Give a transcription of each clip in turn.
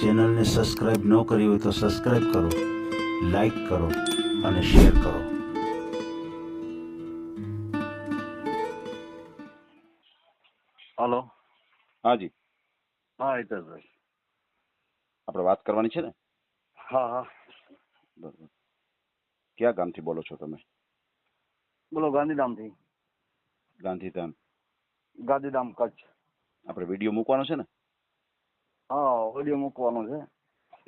ચેનલને સબસ્ક્રાઇબ ન કરી હોય તો સબસ્ક્રાઇબ કરો, લાઈક કરો અને શેર કરો. હલો. હાજી, હા હિતેશભાઈ. આપણે વાત કરવાની છે ને? હા હા બરોબર. ક્યાં ગામથી બોલો છો તમે? બોલો. ગાંધીધામથી. ગાંધીધામ. ગાંધીધામ કચ્છ. આપણે વિડીયો મૂકવાનો છે ને? હા, ઓડિયો મૂકવાનો છે.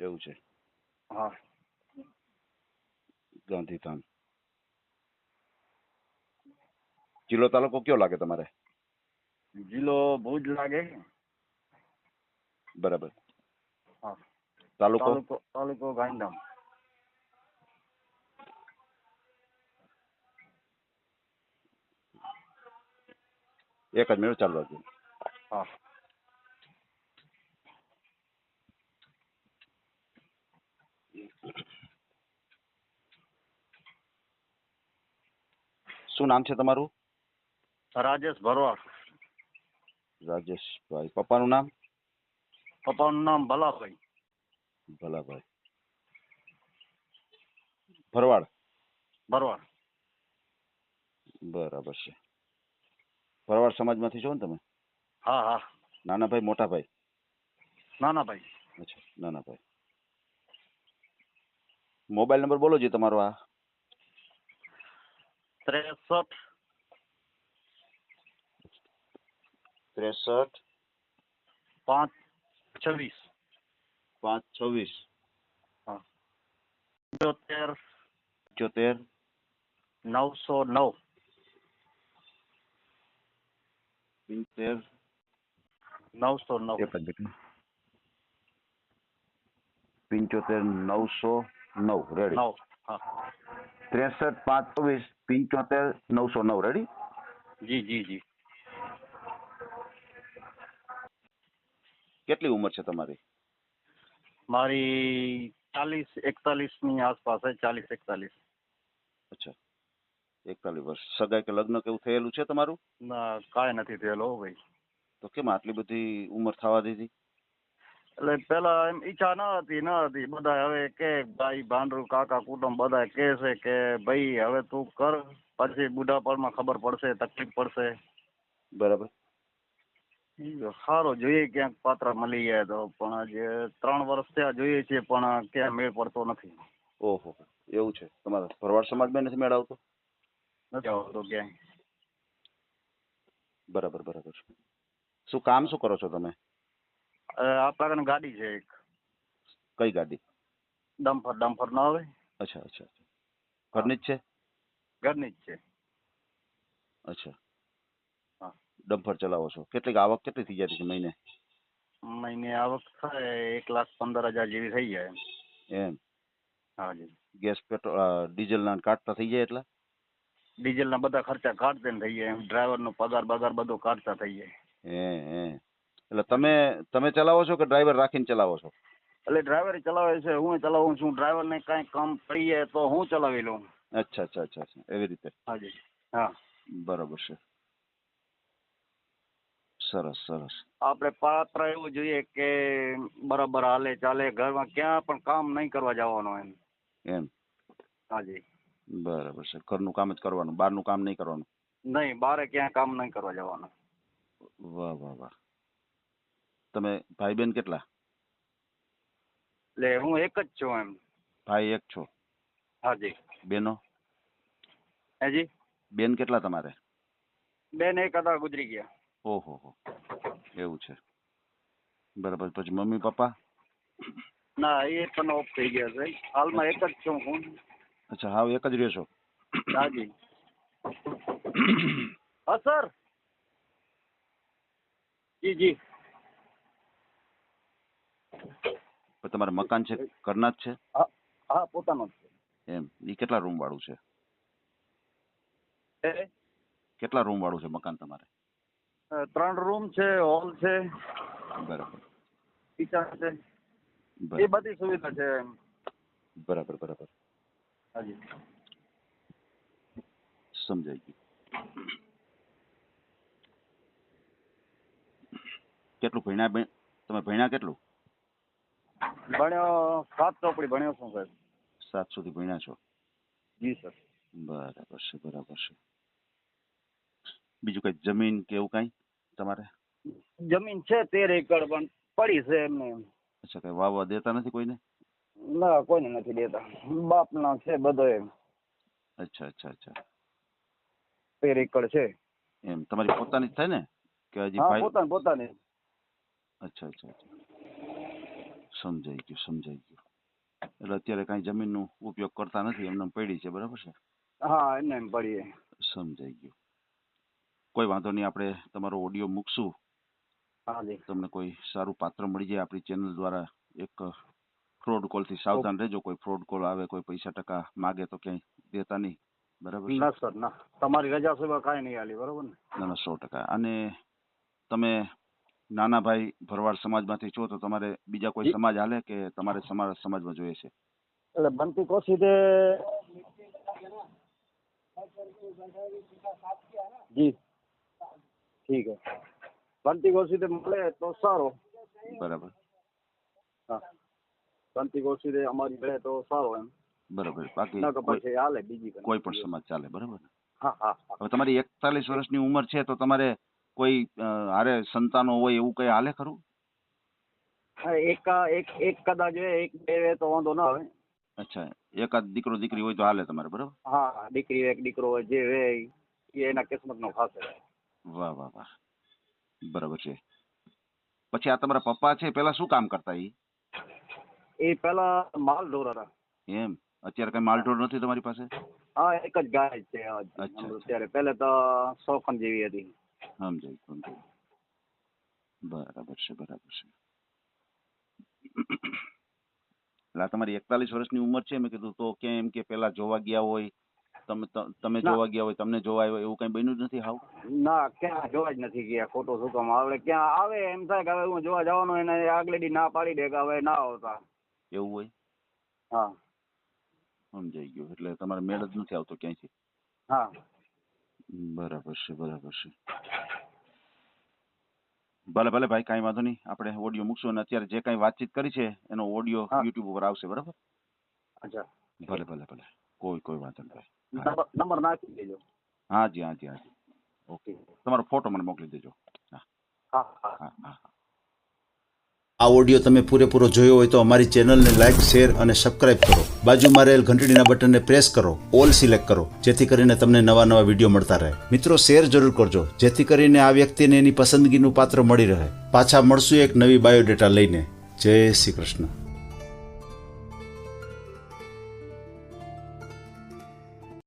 એવું છે. હા. ગાંધીધામ. જિલ્લો તાલુકો કયો લાગે તમારે? જિલ્લો ભુજ લાગે. બરાબર. હા. તાલુકો? તાલુકો ગાંધીધામ. એક જ મિનિટ ચાલુ રાખજો. હા. શું નામ છે તમારું? રાજેશ ભરવાડ. રાજેશભાઈ. પપ્પાનું નામ? પપ્પાનું નામ ભલાભાઈ. ભલાભાઈ. ભરવાડ. ભરવાડ. બરાબર છે. ભરવાડ સમાજમાંથી છો ને તમે? હા હા. નાના ભાઈ, મોટા ભાઈ? નાના ભાઈ. અચ્છા, નાના ભાઈ. મોબાઈલ નંબર બોલો જે તમારો. આ 63 63 5 26. 5 26. હા. 75 75 909. 75 909. એક જ મિનિટ. 75 909. રેડી. 9. હા. 63 5 24 75 909. રેડી. જી જી જી. કેટલી ઉંમર છે તમારી? મારી 40 41 ની આસપાસ છે. 40 41. અચ્છા, 41 વર્ષ. સગાઈ કે લગ્ન કેવું થયેલું છે તમારું? ના, કાંઈ નથી થયેલો હો ભાઈ. તો કેમ આટલી બધી ઉંમર થવા દીધી? એટલે પેલા એમ ઈચ્છા ન હતી. બધા હવે કે ભાઈ ભાંડરું કાકા કુટુંબ બધા કે છે કે ભાઈ હવે તું કર, પછી બુઢાપણમાં ખબર પડશે, તકલીફ પડશે. બરાબર. સારો જોઈએ ક્યાંક પાત્ર મળી જાય તો, પણ જે 3 વર્ષ થયા જોઈએ છે પણ ક્યાં મેળ પડતો નથી. ઓહો, એવું છે. તમારા ભરવાડ સમાજમાં નથી મેળ આવતો? નથી આવતો ક્યાંય. બરાબર બરાબર. શું કામ શું કરો છો તમે? આપણા કને ગાડી છે એક. કઈ ગાડી? ડમ્ફર ના આવે. અચ્છા અચ્છા. ઘરની જ છે? ઘરની જ છે. અચ્છા. હા. ડમ્ફર ચલાવો છો. કેટલી આવક કેટલી થઈ જતી છે મહિને? મહિને આવક થાય 1,15,000 જેવી થઈ જાય. એમ? હાજી. ગેસ પેટ્રોલ ડીઝલ ના કાઢતા થઈ જાય એટલા? ડીઝલ ના બધા ખર્ચા કાઢતે થઈ જાય. ડ્રાઈવર નો પગાર બગાર બધું કાઢતા થઈ જાય. હે. એટલે તમે ચલાવો છો કે ડ્રાઈવર રાખીને ચલાવો છો? એટલે ડ્રાઈવર ચલાવે છે, હું ચલાવું છું. ડ્રાઈવર ને કઈ કામ પડી જાય તો હું ચલાવી લઉં. અચ્છા. એવી રીતે. હાજી. હા. બરાબર છે. સરસ. આપણે પાત્ર એવું જોઈએ કે બરાબર હાલે ચાલે, ઘરમાં ક્યાં પણ કામ નહીં કરવા જવાનો એમ. હાજી. બરાબર છે. ઘરનું કામ જ કરવાનું, બહારનું કામ નહીં કરવાનું? નહીં, બારે ક્યાં કામ નહીં કરવા જવાનું. વાહ. તમે ભાઈ બેન કેટલા? એટલે હું એક જ છું એમ. ભાઈ એક છો? હાજી. બેનો? હેજી. બેન કેટલા તમારે? બેન એક હતા, ગુજરી ગયા. ઓહો, એવું છે. બરાબર. પછી મમ્મી પપ્પા? ના, એ પણ ઓફ થઈ ગયા છે. હાલમાં એક જ છું હું. અચ્છા, હાવ એક જ રહ્યો છો? હાજી. હા સર. જી. તમારે મકાન છે, ઘરના જ છે? હા, પોતાનો જ એમ. એ કેટલા રૂમ વાળું છે? છે. કેટલા રૂમ વાળું છે મકાન તમારે? 3 રૂમ છે, હોલ છે. બરાબર. કિચન છે. એ બધી સુવિધા છે એમ. બરાબર. હાજી. સમજાઈ ગયું. કેટલું ભણ્યા તમે? ભણ્યા કેટલું? ભણ્યો 7 ચોપડી ભણ્યો છું સાહેબ. 7 સુધી ભણ્યા છો? જી સર. બરાબર છે, બરાબર છે. બીજું કઈ જમીન કે એવું કઈ તમારે? જમીન છે 13 એકર પણ પડી છે એમને. અચ્છા, કઈ વાવવા દેતા નથી કોઈને? ના, કોઈને નથી દેતા. બાપના છે બધો એમ. અચ્છા અચ્છા અચ્છા. 13 એકર છે. એમ તમારી પોતાની જ થાય ને કે હજી હા, ભાઈ? પોતાની. અચ્છા અચ્છા અચ્છા, સમજાઈ ગયું સમજાઈ ગયું. એટલે અત્યારે કઈ જમીનનો ઉપયોગ કરતા નથી, એમને એમ પડી છે, બરાબર છે? હા, એમને એમ પડીએ. સમજાઈ ગયું. કોઈ વાંધો નહીં, આપણે તમારો ઓડિયો મૂકશું. હા જી. તમને કોઈ સારું પાત્ર મળી જાય આપણી ચેનલ દ્વારા. એક ફ્રોડ કોલથી સાવધાન રહેજો. કોઈ ફ્રોડ કોલ આવે, કોઈ પૈસા ટકા માગે તો ક્યાંય દેતા નહીં, બરાબર છે? ના સર ના, તમારી રજા સિવાય કાંઈ નહીં હાલી, બરોબર ને? ના ના, 100%. અને તમે નાના ભાઈ ભરવાડ સમાજમાંથી છો તો તમારે બીજા કોઈ સમાજ હાલે કે તમારે સમાજમાં જોઈએ છે? એટલે બનતી કોશિશે જી ઠીક હે. બનતી કોશિશે મળે તો સારો. બરાબર. હા, બનતી કોશિશે અમારી મળે તો સારો એમ. બરાબર. બાકી ના, પછી હાલે બીજી કોઈ પણ સમાજ ચાલે, બરાબર ને? હા હા. હવે તમારી 41 વર્ષની ઉંમર છે તો તમારે કોઈ હારે સંતાનો હોય એવું કઈ હાલે ખરું? હા, એક કદાચ એક બે તો વાંધો ના આવે. અચ્છા, એકાદ દીકરો દીકરી હોય તો હાલે તમારે, બરાબર? હા, દીકરી એક દીકરો હોય જે વે એ એના કિસ્મતનો ખાસ છે. વાહ વાહ વાહ, બરાબર છે. પછી આ તમારા પપ્પા છે પેલા શું કામ કરતા? એ પેલા માલ ઢોર હતા. એમ? અત્યારે કઈ માલઢોર નથી તમારી પાસે? હા, એક જ ગાય છે અચ્છા. અત્યારે. પહેલે તો 100 ખણ જેવી હતી. સમજાય સમજાય. બરાબર છે બરાબર છે. એટલે આ તમારી 41 વર્ષની ઉંમર છે, મેં કીધું તો ક્યાં એમ કે પેલા જોવા ગયા હોય, તમે જોવા ગયા હોય, તમને જોવા આવ્યો એવું કઈ બન્યું જ નથી? હાવ ના, ક્યાં જોવા જ નથી ગયા. ખોટો શું કામ આવે? ક્યાં આવે એમ થાય કે હવે હું જોવા જવાનો એને આગલે દી ના પાડી દે કે હવે ના આવતા. એવું હોય? હા. સમજાઈ ગયું. એટલે તમારે મેળ જ નથી આવતો ક્યાંયથી? હા. બરાબર છે બરાબર છે. ભલે ભલે ભાઈ, કાંઈ વાંધો નહીં. આપણે ઓડિયો મૂકશું અને અત્યારે જે કાંઈ વાતચીત કરી છે એનો ઓડિયો યુટ્યુબ ઉપર આવશે, બરાબર? અચ્છા. ભલે ભલે ભલે, કોઈ વાંધો નહીં ભાઈ. નંબર નાખી દેજો. હાજી હાજી હાજી. ઓકે, તમારો ફોટો મને મોકલી દેજો. હા હા હા. હા હા. આ ઓડિયો તમે પૂરેપૂરો જોયો હોય તો અમારી ચેનલને લાઇક, શેર અને સબસ્ક્રાઇબ કરો. બાજુમાં રહેલ ઘંટડીના બટનને પ્રેસ કરો, ઓલ સિલેક્ટ કરો, જેથી કરીને તમને નવા નવા વિડીયો મળતા રહે. મિત્રો, શેર જરૂર કરજો, જેથી કરીને આ વ્યક્તિને એની પસંદગીનું પાત્ર મળી રહે. પાછા મળશું એક નવી બાયોડેટા લઈને. જય શ્રી કૃષ્ણ.